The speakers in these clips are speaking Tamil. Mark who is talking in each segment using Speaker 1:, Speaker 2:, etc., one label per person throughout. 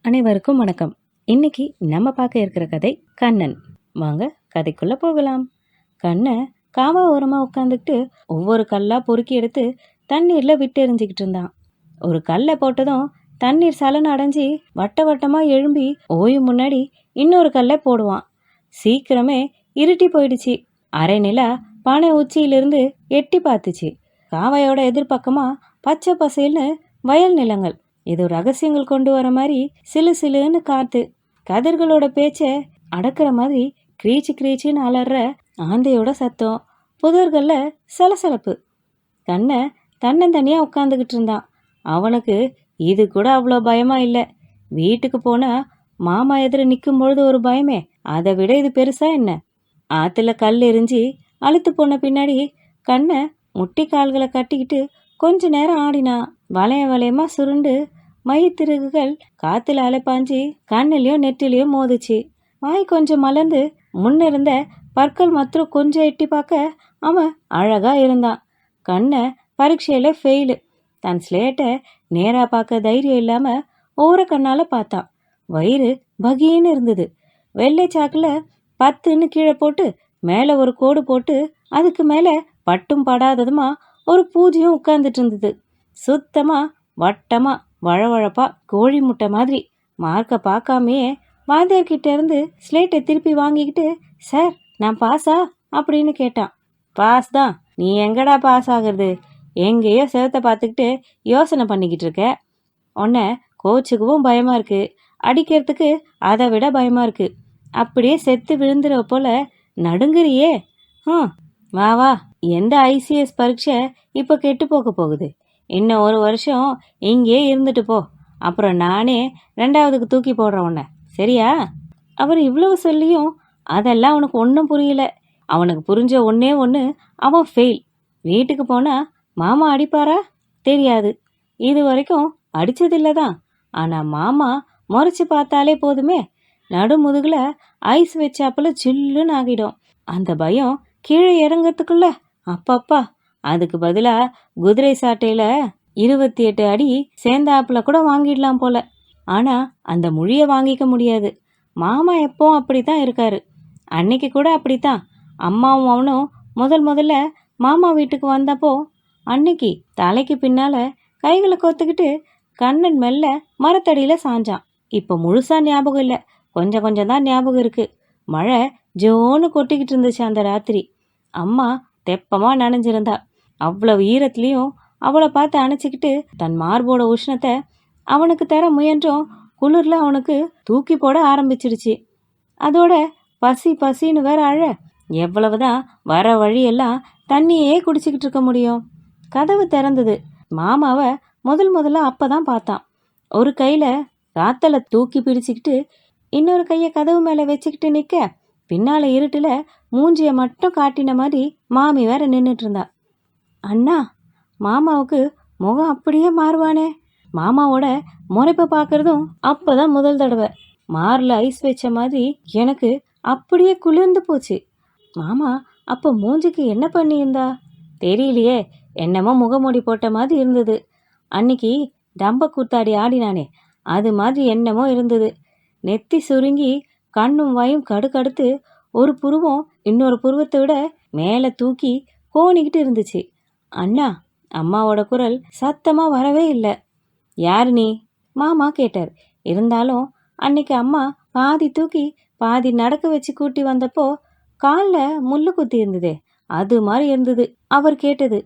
Speaker 1: அனைவருக்கும் வணக்கம். இன்னைக்கு நம்ம பார்க்க இருக்கிற கதை கண்ணன். வாங்க கதைக்குள்ள போகலாம். கண்ணன் காவா ஓரமா உட்காந்துக்கிட்டு ஒவ்வொரு கல்லா பொறுக்கி எடுத்து தண்ணீர்ல விட்டு எறிஞ்சிக்கிட்டு இருந்தான். ஒரு கல்லை போட்டதும் தண்ணீர் சலனம் அடைஞ்சி வட்ட வட்டமா எழும்பி ஓயும் முன்னாடி இன்னொரு கல்லை போடுவான். சீக்கிரமே இருட்டி போயிடுச்சு. அரை நிலா பானை உச்சியிலிருந்து எட்டி பார்த்துச்சு. காவையோட எதிர்பக்கமா பச்சை பசேல்னு வயல் நிலங்கள். ஏதோ ரகசியங்கள் கொண்டு வர மாதிரி சிலு சிலுன்னு காத்து. கதிர்களோட பேச்ச அடக்கிற மாதிரி கிரீச்சு கிரீச்சின்னு அலற ஆந்தையோட சத்தம். புதர்கள்ல சலசலப்பு. கண்ணை தன்னந்தனியா உட்காந்துக்கிட்டு இருந்தான். அவனுக்கு இது கூட அவ்வளோ பயமா இல்லை. வீட்டுக்கு போனா மாமா எதிர நிற்கும் பொழுது ஒரு பயமே, அதை விட இது பெருசா என்ன? ஆத்துல கல் எரிஞ்சு அழுத்து போன பின்னாடி கண்ணை முட்டி கால்களை கட்டிக்கிட்டு கொஞ்ச நேரம் ஆடினான். வளையமா சுருண்டு மயித்திருகுகள் காத்துல அலைப்பாஞ்சி கண்ணிலையும் நெட்டிலையும் மோதுச்சு. வாய் கொஞ்சம் மலர்ந்து முன்னிருந்த பற்கள் மாத்திரம் கொஞ்சம் எட்டி பார்க்க அவன் அழகா இருந்தான். கண்ணை பரீட்சையில ஃபெயிலு. தன் ஸ்லேட்டை நேரா பார்க்க தைரியம் இல்லாம ஓர கண்ணால பார்த்தான். வயிறு பகின்னு இருந்தது. வெள்ளை சாக்குல 10ன்னு கீழே போட்டு மேல ஒரு கோடு போட்டு அதுக்கு மேல பட்டும் படாததுமா ஒரு பூஜையும் உட்கார்ந்துட்டு இருந்தது. சுத்தமா வட்டமா வழவழப்பா கோழி முட்டை மாதிரி. மார்க்கை பார்க்காமையே வாத்தியார்கிட்ட இருந்து ஸ்லேட்டை திருப்பி வாங்கிக்கிட்டு, சார் நான் பாஸா அப்படின்னு கேட்டான். பாஸ் தான். நீ எங்கடா பாஸ் ஆகுறது? எங்கேயோ செவத்தை பார்த்துக்கிட்டு யோசனை பண்ணிக்கிட்டு இருக்க. உன்னை கோச்சுக்கவும் பயமா இருக்கு, அடிக்கிறதுக்கு அதை விட பயமா இருக்கு. அப்படியே செத்து விழுந்துற போல நடுங்குறியே. வா வா. எந்த ஐசிஎஸ் பரீட்சை இப்போ கெட்டு போக போகுது? இன்னும் ஒரு வருஷம் இங்கே இருந்துட்டு போ. அப்புறம் நானே 2வதுக்கு தூக்கி போடுறேன் உன்னை, சரியா? அவர் இவ்வளவு சொல்லியும் அதெல்லாம் அவனுக்கு ஒன்றும் புரியல. அவனுக்கு புரிஞ்ச ஒன்னே ஒன்று, அவன் ஃபெயில். வீட்டுக்கு போனா மாமா அடிப்பாரா? தெரியாது. இது வரைக்கும் அடிச்சதில்லை தான். ஆனால் மாமா முறைச்சி பார்த்தாலே போதுமே, நடுமுதுகுல ஐஸ் வச்சாப்புல சில்லுன்னு ஆகிடும். அந்த பயம் கீழே இறங்கிறதுக்குள்ள அப்பப்பா. அதுக்கு பதிலா குதிரை சாட்டையில 28 அடி சேர்ந்தாப்புல கூட வாங்கிடலாம் போல. ஆனா அந்த மொழிய வாங்கிக்க முடியாது. மாமா எப்பவும் அப்படித்தான் இருக்காரு. அன்னைக்கு கூட அப்படித்தான். அம்மாவும் அவனும் முதல்ல மாமா வீட்டுக்கு வந்தப்போ அன்னைக்கு தலைக்கு பின்னால கைகளை கோத்துக்கிட்டு கண்ணன் மெல்ல மரத்தடியில சாஞ்சான். இப்ப முழுசா ஞாபகம் இல்லை, கொஞ்சம் கொஞ்சம் தான் ஞாபகம் இருக்கு. மழை ஜோன்னு கொட்டிக்கிட்டு இருந்துச்சு அந்த ராத்திரி. அம்மா தெப்பமா நனைஞ்சிருந்தா. அவ்வளவு ஈரத்துலேயும் அவளை பார்த்து அணைச்சிக்கிட்டு தன் மார்போட உஷ்ணத்தை அவனுக்கு தர முயன்றும் குளிர்ல அவனுக்கு தூக்கி போட ஆரம்பிச்சிடுச்சு. அதோட பசின்னு வேற அழ. எவ்வளவுதான் வர வழியெல்லாம் தண்ணியே குடிச்சிக்கிட்டு இருக்க முடியும். கதவு திறந்தது. மாமாவை முதல்ல அப்பதான் பார்த்தான். ஒரு கையில காத்தலை தூக்கி பிடிச்சிக்கிட்டு இன்னொரு கையை கதவு மேல வச்சுக்கிட்டு நிக்க, பின்னால இருட்டுல மூஞ்சிய மட்டும் காட்டின மாதிரி மாமி வேற நின்றுட்டு இருந்தா. அண்ணா. மாமாவுக்கு முகம் அப்படியே மாறுவானே. மாமாவோட முறைப்பை பார்க்கறதும் அப்பதான் முதல் தடவை. மார்ல ஐஸ் வச்ச மாதிரி எனக்கு அப்படியே குளிர்ந்து போச்சு. மாமா அப்போ மூஞ்சிக்கு என்ன பண்ணியிருந்தா தெரியலையே. என்னமோ முகமூடி போட்ட மாதிரி இருந்தது. அன்னைக்கு டம்ப கூத்தாடி ஆடினானே, அது மாதிரி என்னமோ இருந்தது. நெத்தி சுருங்கி கண்ணும் வாயும் கடுக்கடுத்து ஒரு புருவம் இன்னொரு புருவத்தை விட மேலே தூக்கி கோணிக்கிட்டு இருந்துச்சு. அண்ணா. அம்மாவோட குரல் சத்தமா வரவே இல்லை. யாரு நீ? மாமா கேட்டார். இருந்தாலும் அன்னைக்கு அம்மா பாதி தூக்கி பாதி நடக்க வச்சு கூட்டி வந்தப்போ காலில் முள்ளு குத்தி இருந்ததே, அது மாதிரி இருந்தது. அவர் கேட்டது.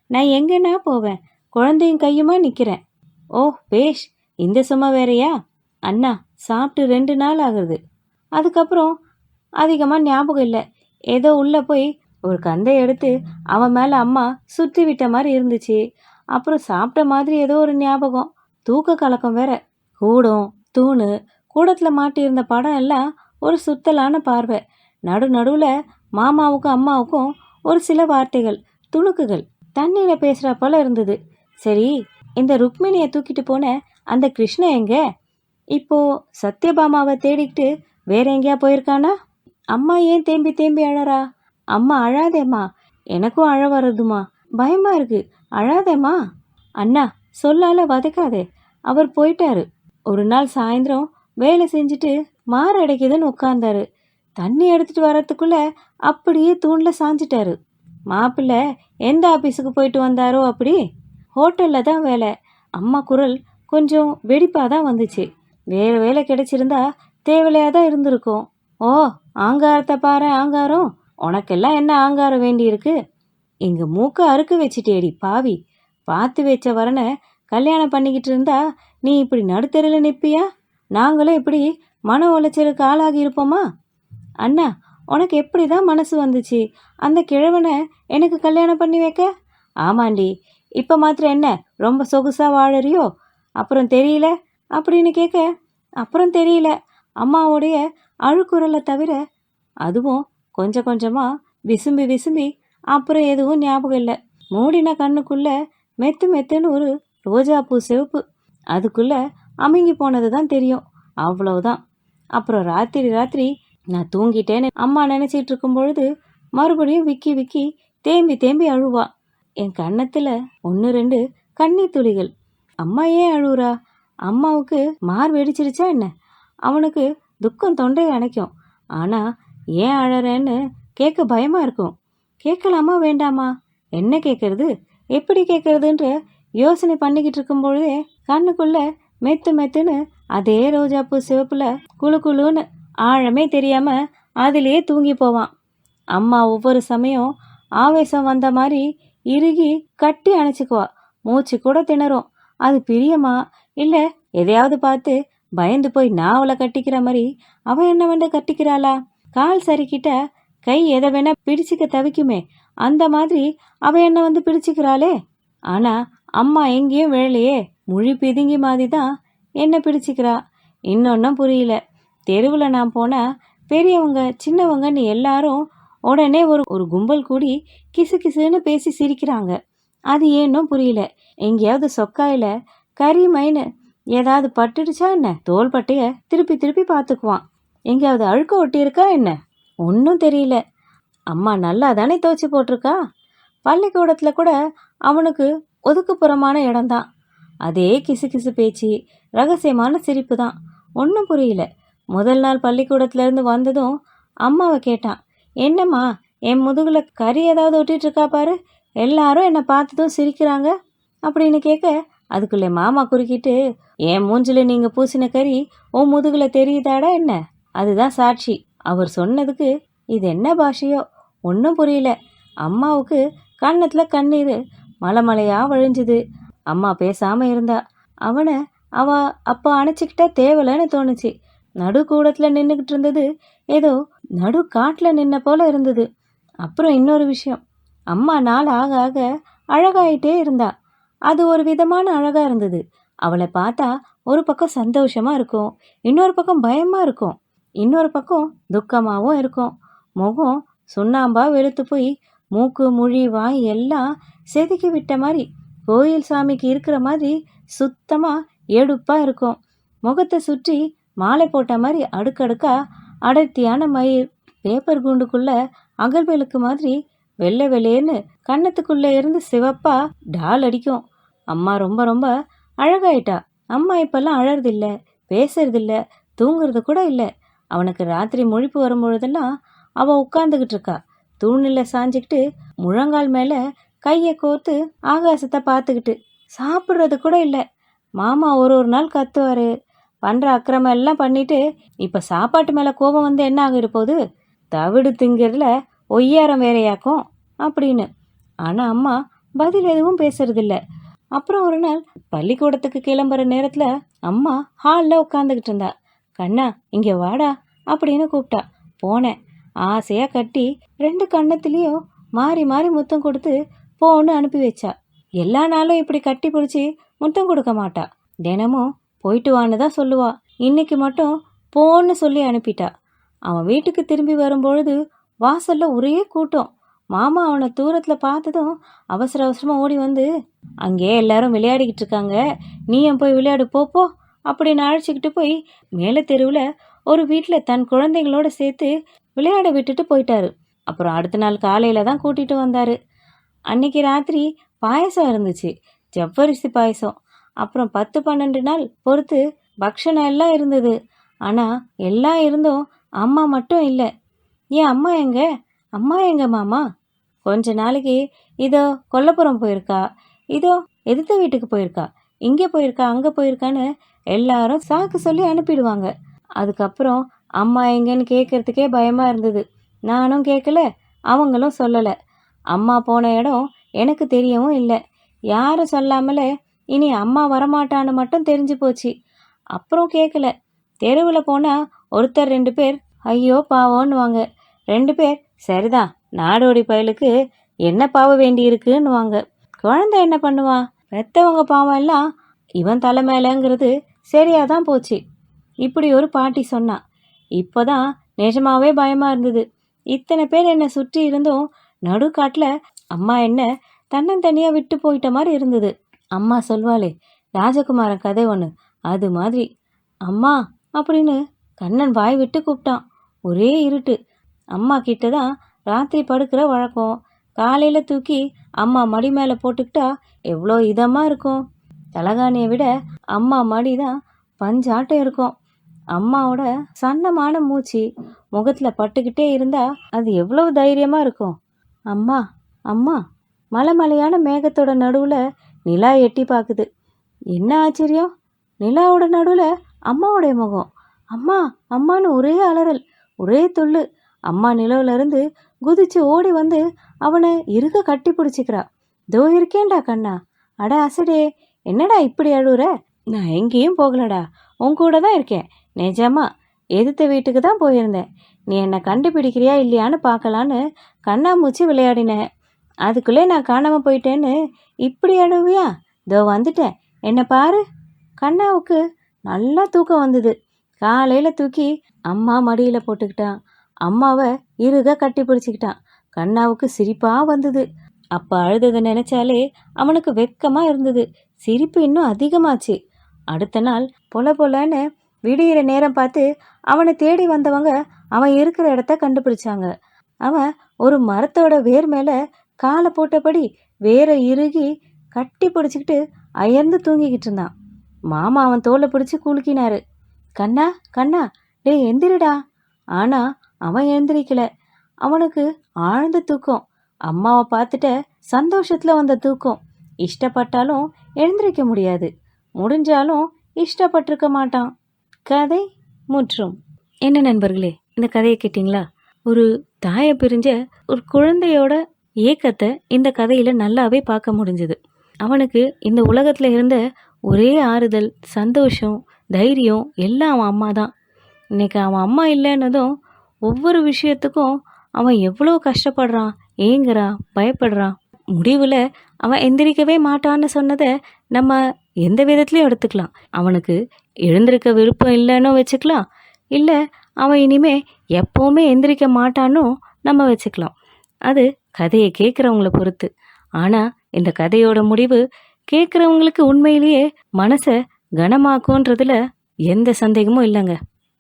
Speaker 1: நான் எங்கன்னா போவேன், குழந்தையும் கையுமா நிற்கிறேன். ஓ பேஷ், இந்த சும்மா வேறையா? அண்ணா சாப்பிட்டு 2 நாள் ஆகுது. அதுக்கப்புறம் அதிகமாக ஞாபகம் இல்லை. ஏதோ உள்ளே போய் ஒரு கந்தை எடுத்து அவன் மேலே அம்மா சுற்றி விட்ட மாதிரி இருந்துச்சு. அப்புறம் சாப்பிட்ட மாதிரி ஏதோ ஒரு ஞாபகம். தூக்க கலக்கம் வேற. கூடம் தூணு கூடத்தில் மாட்டியிருந்த படம் எல்லாம் ஒரு சுத்தலான பார்வை. நடுவில் மாமாவுக்கும் அம்மாவுக்கும் ஒரு சில வார்த்தைகள், துணுக்குகள், தண்ணியில் பேசுகிற போல இருந்தது. சரி, இந்த ருக்மிணியை தூக்கிட்டு போன அந்த கிருஷ்ணன் எங்க? இப்போ சத்யபாமாவை தேடிக்கிட்டு வேற எங்கேயா போயிருக்கானா? அம்மா ஏன் தேம்பி அழறா? அம்மா அழாதேம்மா, எனக்கும் அழ வருதுமா, பயமா இருக்கு, அழாதேம்மா. அண்ணா சொல்லால வதைக்காதே, அவர் போயிட்டாரு. ஒரு நாள் சாயந்தரம் வேலை செஞ்சுட்டு மாறு அடைக்குதுன்னு உட்கார்ந்தாரு. தண்ணி எடுத்துட்டு வர்றதுக்குள்ள அப்படியே தூண்ல சாஞ்சிட்டாரு. மாப்பிள்ளை எந்த ஆபீஸுக்கு போயிட்டு வந்தாரோ அப்படி. ஹோட்டல்ல தான் வேலை. அம்மா குரல் கொஞ்சம் வெடிப்பாக தான் வந்துச்சு. வேறு வேலை கிடைச்சிருந்தா தேவையாக தான் இருந்திருக்கும். ஓ, ஆங்காரத்தை பாரு ஆங்காரம். உனக்கெல்லாம் என்ன ஆங்காரம் வேண்டி இருக்கு? எங்க மூக்க அறுக்க வச்சுட்டேடி பாவி. பார்த்து வச்ச வரனை கல்யாணம் பண்ணிக்கிட்டு இருந்தா நீ இப்படி நடுத்தெருவில் நிற்பியா? நாங்களும் இப்படி மன உளைச்சலுக்கு ஆளாகி இருப்போமா? அண்ணா, உனக்கு எப்படி தான் மனசு வந்துச்சு அந்த கிழவனை எனக்கு கல்யாணம் பண்ணி வைக்க? ஆமாண்டி, இப்போ மாத்திரம் என்ன ரொம்ப சொகுசாக வாழறியோ? அப்புறம் தெரியல அப்படின்னு கேட்க, அப்புறம் தெரியல அம்மாவுடைய அழுக்குரலை தவிர. அதுவும் கொஞ்சம் கொஞ்சமாக விசும்பி விசும்பி அப்புறம் எதுவும் ஞாபகம் இல்லை. மூடின கண்ணுக்குள்ள மெத்து மெத்துன்னு ஒரு ரோஜாப்பூ சிவப்பு. அதுக்குள்ள அமுங்கி போனது தான் தெரியும். அவ்வளவுதான். அப்புறம் ராத்திரி நான் தூங்கிட்டேன்னு அம்மா நினச்சிட்டு இருக்கும் பொழுது மறுபடியும் விக்கி விக்கி தேம்பி தேம்பி அழுவா. என் கன்னத்தில் 1-2 கண்ணீர் துளிகள். அம்மா ஏன் அழுவுறா? அம்மாவுக்கு மார் வெடிச்சிருச்சா என்ன? அவனுக்கு துக்கம் தொண்டையை அணைக்கும். ஆனால் ஏன் அழறேன்னு கேட்க பயமாக இருக்கும். கேட்கலாமா வேண்டாமா? என்ன கேட்கறது, எப்படி கேட்கறதுன்ற யோசனை பண்ணிக்கிட்டு இருக்கும் பொழுதே கண்ணுக்குள்ள மெத்து மெத்துன்னு அதே ரோஜாப்பூ சிவப்புல குழு குழுன்னு ஆழமே தெரியாம அதிலேயே தூங்கி போவான். அம்மா ஒவ்வொரு சமயம் ஆவேசம் வந்த மாதிரி இறுகி கட்டி அணைச்சிக்குவா. மூச்சு கூட திணறும். அது பிரியமா இல்ல எதையாவது பார்த்து பயந்து போய் நான் அவளை கட்டிக்கிற மாதிரி அவன் என்ன வேண்ட கட்டிக்கிறாளா? கால் சரிக்கிட்ட கை எதை வேணா பிடிச்சிக்க தவிக்குமே, அந்த மாதிரி அவ என்ன வந்து பிடிச்சிக்கிறாளே. ஆனா அம்மா எங்கேயும் விழலையே, மொழி பிதுங்கி மாதிரி தான் என்ன பிடிச்சிக்கிறா. இன்னொன்னும் புரியல. தெருவில் நான் போனா பெரியவங்க சின்னவங்கன்னு எல்லாரும் உடனே ஒரு கும்பல் கூடி கிசு கிசுன்னு பேசி சிரிக்கிறாங்க. அது ஏன்னும் புரியல. எங்கேயாவது சொக்காயில கறி மைனு ஏதாவது பட்டுடுச்சா என்ன, தோள்பட்டைய திருப்பி திருப்பி பார்த்துக்குவான். எங்கேயாவது அழுக்க ஒட்டி இருக்கா என்ன, ஒன்றும் தெரியல. அம்மா நல்லா தானே துவைச்சி போட்டிருக்கா. பள்ளிக்கூடத்தில் கூட அவனுக்கு ஒதுக்குப்புறமான இடம்தான். அதே கிசு கிசு பேச்சு, ரகசியமான சிரிப்பு தான். ஒன்றும் புரியல. முதல் நாள் பள்ளிக்கூடத்துலேருந்து வந்ததும் அம்மாவை கேட்டான், என்னம்மா என் முதுகில் கறி ஏதாவது ஒட்டிட்டு இருக்கா பாரு, எல்லாரும் என்னை பார்த்ததும் சிரிக்கிறாங்க அப்படின்னு கேட்க, அதுக்குள்ளே மாமா குறுக்கிட்டு, என் மூஞ்சில் நீங்கள் பூசின கறி உன் முதுகில் தெரியுதாடா என்ன, அதுதான் சாட்சி. அவர் சொன்னதுக்கு இது என்ன பாஷையோ ஒன்றும் புரியல. அம்மாவுக்கு கன்னத்தில் கண்ணீர் மலைமலையாக வழிஞ்சுது. அம்மா பேசாமல் இருந்தா. அவனை அவ அப்போ அணைச்சிக்கிட்டா தேவலைன்னு தோணுச்சு. நடு கூடத்தில் நின்றுக்கிட்டு இருந்தது ஏதோ நடு காட்டில் நின்ன போல இருந்தது. அப்புறம் இன்னொரு விஷயம், அம்மா நாள் ஆக ஆக அழகாயிட்டே இருந்தா. அது ஒரு விதமான அழகாக இருந்தது. அவளை பார்த்தா ஒரு பக்கம் சந்தோஷமாக இருக்கும், இன்னொரு பக்கம் பயமாக இருக்கும், இன்னொரு பக்கம் துக்கமாகவும் இருக்கும். முகம் சுண்ணாம்பா வெளுத்து போய் மூக்கு மொழி வாய் எல்லாம் செதுக்கி விட்ட மாதிரி, கோயில் சாமிக்கு இருக்கிற மாதிரி சுத்தமாக எடுப்பாக இருக்கும். முகத்தை சுற்றி மாலை போட்ட மாதிரி அடுக்கடுக்கா அடர்த்தியான மயிர், பேப்பர் குண்டுக்குள்ள அகல்வெளுக்கு மாதிரி வெள்ளை வெள்ளையன்னு கன்னத்துக்குள்ளே இருந்து சிவப்பா டால் அடிக்கும். அம்மா ரொம்ப ரொம்ப அழகாயிட்டா. அம்மா இப்பெல்லாம் அழறதில்ல, பேசுறதில்ல, தூங்குறது கூட இல்லை. அவனுக்கு ராத்திரி முழிப்பு வரும்பொழுதெல்லாம் அவள் உட்காந்துக்கிட்டு இருக்கா. தூணில் சாஞ்சிக்கிட்டு முழங்கால் மேலே கையை கோர்த்து ஆகாசத்தை பார்த்துக்கிட்டு. சாப்பிட்றது கூட இல்லை. மாமா ஒரு நாள் கத்துவார். பண்ணுற அக்கிரமம் எல்லாம் பண்ணிட்டு இப்போ சாப்பாட்டு மேலே கோபம் வந்து என்ன ஆகிட போகுது, தவிடு திங்கிறதுல ஒய்யாரம் வேறையாக்கும் அப்படின்னு. ஆனால் அம்மா பதில் எதுவும் பேசுறதில்ல. அப்புறம் ஒரு நாள் பள்ளிக்கூடத்துக்கு கிளம்புற நேரத்தில் அம்மா ஹாலில் உட்காந்துக்கிட்டு இருந்தா. கண்ணா இங்கே வாடா அப்படின்னு கூப்பிட்டா. போனேன். ஆசையாக கட்டி 2 கன்னத்துலேயும் மாறி மாறி முத்தம் கொடுத்து போன்னு அனுப்பி வச்சா. எல்லா நாளும் இப்படி கட்டி பிடிச்சி முத்தம் கொடுக்க மாட்டா. தினமும் போயிட்டு வான்னு தான் சொல்லுவா. இன்னைக்கு மட்டும் போன்னு சொல்லி அனுப்பிட்டா. அவன் வீட்டுக்கு திரும்பி வரும்பொழுது வாசல்ல ஒரே கூட்டம். மாமா அவனை தூரத்தில் பார்த்ததும் அவசர அவசரமாக ஓடி வந்து, அங்கே எல்லாரும் விளையாடிக்கிட்டு இருக்காங்க, நீ ஏன் போய் விளையாடு போப்போ அப்படின்னு அழைச்சிக்கிட்டு போய் மேலே தெருவில் ஒரு வீட்டில் தன் குழந்தைங்களோட சேர்த்து விளையாட விட்டுட்டு போயிட்டாரு. அப்புறம் அடுத்த நாள் காலையில் தான் கூட்டிகிட்டு வந்தார். அன்னைக்கு ராத்திரி பாயசம் இருந்துச்சு, ஜவ்வரிசி பாயசம். அப்புறம் 10-12 நாள் பொறுத்து பக்ஷணம் எல்லாம் இருந்தது. ஆனால் எல்லாம் இருந்தும் அம்மா மட்டும் இல்லை. ஏன் அம்மா எங்க? அம்மா எங்க மாமா? கொஞ்ச நாளைக்கு இதோ கொல்லப்புறம் போயிருக்கா, இதோ எதிர்த்த வீட்டுக்கு போயிருக்கா, இங்கே போயிருக்கா, அங்கே போயிருக்கான்னு எல்லாரும் சாக்கு சொல்லி அனுப்பிடுவாங்க. அதுக்கப்புறம் அம்மா எங்கன்னு கேட்கறதுக்கே பயமாக இருந்தது. நானும் கேட்கல, அவங்களும் சொல்லலை. அம்மா போன இடம் எனக்கு தெரியவும் இல்லை. யாரும் சொல்லாமலே இனி அம்மா வரமாட்டான்னு மட்டும் தெரிஞ்சு போச்சு. அப்புறம் கேட்கல. தெருவில் போனால் ஒருத்தர் 2 பேர் ஐயோ பாவம்னுவாங்க. 2 பேர் சரிதான் நாடோடி பயலுக்கு என்ன பாவம் வேண்டி இருக்குன்னுவாங்க. குழந்தை என்ன பண்ணுவா? பெத்தவங்க பாவம் எல்லாம் இவன் தலை மேலேங்கிறது சரியாக தான் போச்சு. இப்படி ஒரு பாட்டி சொன்னா. இப்போதான் நிஜமாவே பயமாக இருந்தது. இத்தனை பேர் என்னை சுற்றி இருந்தும் நடுக்காட்டில் அம்மா என்ன தன்னந்தனியாக விட்டு போயிட்ட மாதிரி இருந்தது. அம்மா சொல்வாளே ராஜகுமாரன் கதை ஒன்று, அது மாதிரி. அம்மா அப்படின்னு கண்ணன் வாய் விட்டு கூப்பிட்டான். ஒரே இருட்டு. அம்மா கிட்ட தான் ராத்திரி படுக்கிற வழக்கம். காலையில் தூக்கி அம்மா மடி மேலே போட்டுக்கிட்டா எவ்வளோ இதமாக இருக்கும். தலகாணியை விட அம்மா மடி தான் பஞ்சாட்டம் இருக்கும். அம்மாவோட சன்னமான மூச்சு முகத்தில் பட்டுக்கிட்டே இருந்தா அது எவ்வளவு தைரியமாக இருக்கும். அம்மா அம்மா. மலைமலையான மேகத்தோட நடுவில் நிலா எட்டி பார்க்குது. என்ன ஆச்சரியம்! நிலாவோட நடுவில் அம்மாவோடைய முகம். அம்மா அம்மான்னு ஒரே அலறல், ஒரே துள்ளு. அம்மா நிலவுலேருந்து குதிச்சு ஓடி வந்து அவனை இறுக கட்டி பிடிச்சிக்கிறா. தோ இருக்கேன்டா கண்ணா. அட அசடே, என்னடா இப்படி அழுவுற? நான் எங்கேயும் போகலடா, உன் கூட தான் இருக்கேன். நிஜமா எதிர்த்த வீட்டுக்கு தான் போயிருந்தேன். நீ என்னை கண்டுபிடிக்கிறியா இல்லையான்னு பார்க்கலான்னு கண்ணாமூச்சி விளையாடினேன். அதுக்குள்ளே நான் காணாமல் போயிட்டேன்னு இப்படி அழுவியா? தோ வந்துட்டேன், என்னை பாரு. கண்ணாவுக்கு நல்லா தூக்கம் வந்தது. காலையில் தூக்கி அம்மா மடியில் போட்டுக்கிட்டான். அம்மாவை இறுக கட்டி பிடிச்சிக்கிட்டான். கண்ணாவுக்கு சிரிப்பாக வந்தது. அப்போ அழுததை நினச்சாலே அவனுக்கு வெக்கமாக இருந்தது. சிரிப்பு இன்னும் அதிகமாச்சு. அடுத்த நாள் பொலன்னு விடியிற நேரம் பார்த்து அவனை தேடி வந்தவங்க அவன் இருக்கிற இடத்த கண்டுபிடிச்சாங்க. அவன் ஒரு மரத்தோட வேர் மேலே காலை போட்டபடி வேரை இறுகி கட்டி பிடிச்சிக்கிட்டு அயர்ந்து தூங்கிக்கிட்டு இருந்தான். மாமா அவன் தோலை பிடிச்சி குலுக்கினாரு. கண்ணா கண்ணா, டே எந்திரிடா. ஆனால் அவன் எழுந்திரிக்கல. அவனுக்கு ஆழ்ந்த தூக்கம். அம்மாவை பார்த்துட்ட சந்தோஷத்தில் வந்த தூக்கம். இஷ்டப்பட்டாலும் எழுந்திரிக்க முடியாது, முடிஞ்சாலும் இஷ்டப்பட்டிருக்க மாட்டான். கதை முற்றும். என்ன நண்பர்களே, இந்த கதையை கேட்டிங்களா? ஒரு தாயை பிரிஞ்ச ஒரு குழந்தையோட ஏக்கத்தை இந்த கதையில் நல்லாவே பார்க்க முடிஞ்சுது. அவனுக்கு இந்த உலகத்தில் இருந்த ஒரே ஆறுதல், சந்தோஷம், தைரியம் எல்லாம் அவன் அம்மா தான். இன்னைக்கு அவன் அம்மா இல்லைன்னதும் ஒவ்வொரு விஷயத்துக்கும் அவன் எவ்வளோ கஷ்டப்படுறான், ஏங்குறான், பயப்படுறான். முடிவில் அவன் எந்திரிக்கவே மாட்டான்னு சொன்னதை நம்ம எந்த விதத்துலையும் எடுத்துக்கலாம். அவனுக்கு எழுந்திருக்க விருப்பம் இல்லைன்னு வச்சுக்கலாம், இல்லை அவன் இனிமே எப்போவுமே எந்திரிக்க மாட்டான்னு நம்ம வச்சுக்கலாம். அது கதையை கேட்குறவங்கள பொறுத்து. ஆனால் இந்த கதையோட முடிவு கேட்குறவங்களுக்கு உண்மையிலேயே மனசை கனமாக்குன்றதுல எந்த சந்தேகமும் இல்லைங்க.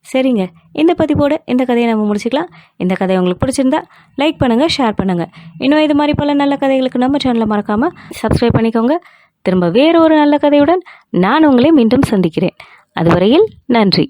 Speaker 1: சரிங்க, இந்த பதிவோட இந்த கதையை நம்ம முடிச்சுக்கலாம். இந்த கதை உங்களுக்கு பிடிச்சிருந்தா லைக் பண்ணுங்கள், ஷேர் பண்ணுங்கள். இன்னும் இது மாதிரி பல நல்ல கதைகளுக்கு நம்ம சேனலை மறக்காமல் சப்ஸ்கிரைப் பண்ணிக்கோங்க. திரும்ப வேறொரு நல்ல கதையுடன் நான் உங்களை மீண்டும் சந்திக்கிறேன். அதுவரையில் நன்றி.